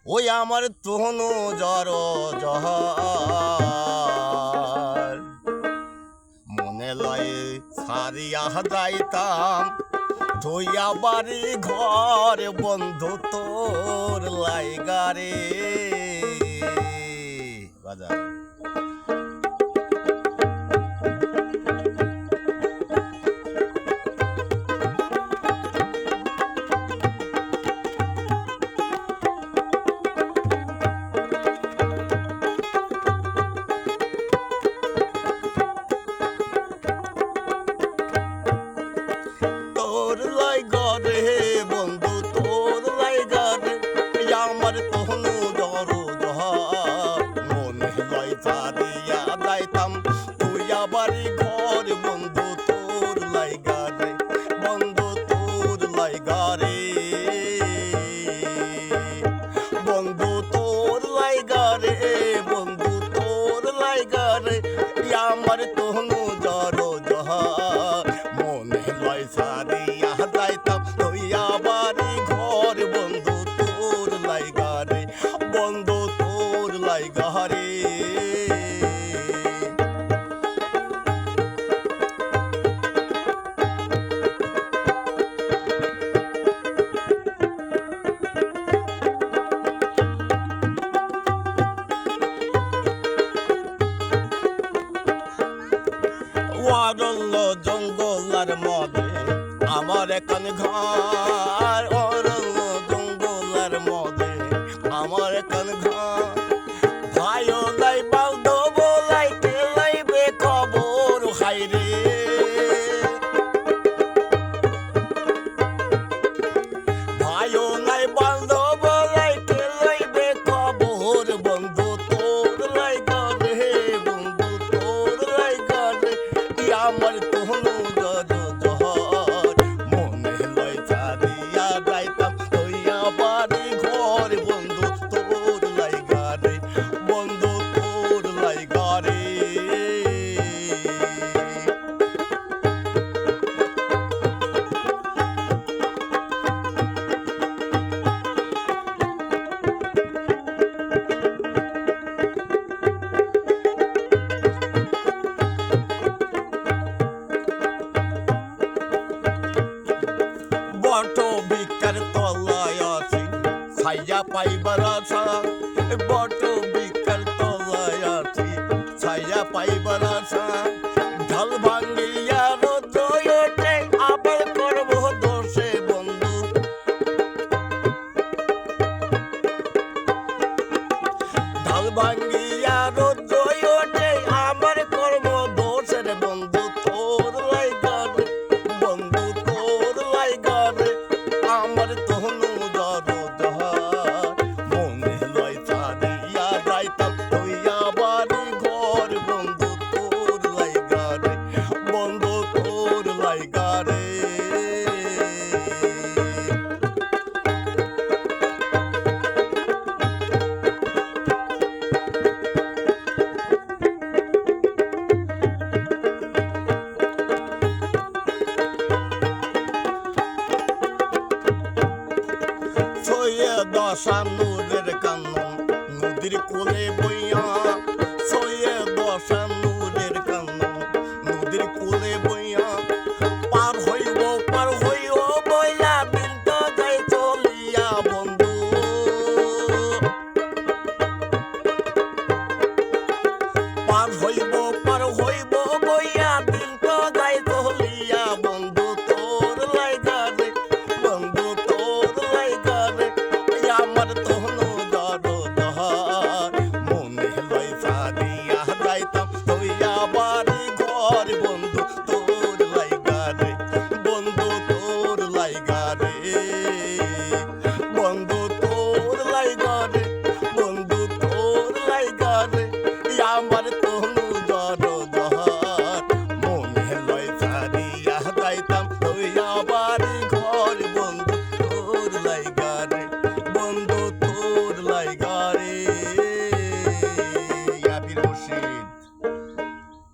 ওই আমার তনু জড় জহর মনে লয় ছাড়িয়া যাইতাম ধুইয়া বাড়ি ঘর বন্ধু তোর লাইগারে বাজা বন্ধু তোর লাইগারে আমার তনু জড় জহর মনে লয় ছাড়িয়া যাইতাম তুইয়া বাড়ি ঘর বন্ধু তোর লাইগারে বন্ধু তোর লাইগারে বন্ধু তোর লাইগারে বন্ধু তোর লাইগারে আমার তনু জড় জহর মনে লয় ছাড়িয়া যাইতাম তুইয়া বাড়ি ঘর বন্ধু তোর লাইগারে বন্ধু তোর লাইগারে অরণ্য জঙ্গলার মধ্যে আমার এখন ঘর অরণ্য জঙ্গলার মধ্যে আমার এখন ঘর ভাইও নাই বান্ধব লাইতে লাইবে খবর হাইরে ভাইও নাই বান্ধব লাইতে লাইবে খবর বন্ধু তোর লাইগারে বন্ধু তোর লাইগারে আমার তনু জড় জহর মনে লয় ছাড়িয়া যাইতাম তুইয়া বাড়ি ঘর বন্ধু তোর লাইগারে বন্ধু তোর লাইগারে বট বিকার তলায় আছি ছাইয়া পাইবার আশা বট বিকার তলায় আছি ছাইয়া পাইবার আশা ঢাল ভাঙ্গিয়া রৌদ্র ওঠে আবার করব দোষে বন্ধু ঢাল ভাঙ্গিয়া রৌদ্র ওঠে আমার কর্ম দোষের বন্ধু তোর লাইগারে বন্ধু তোর লাইগারে আমার তনু জড় জহর মনে লয় ছাড়িয়া যাইতাম তুইয়া বাড়ি ঘর বন্ধু তোর লাইগারে বন্ধু তোর লাইগারে দশা নূরের কান্না নদীর কোলে বইয়া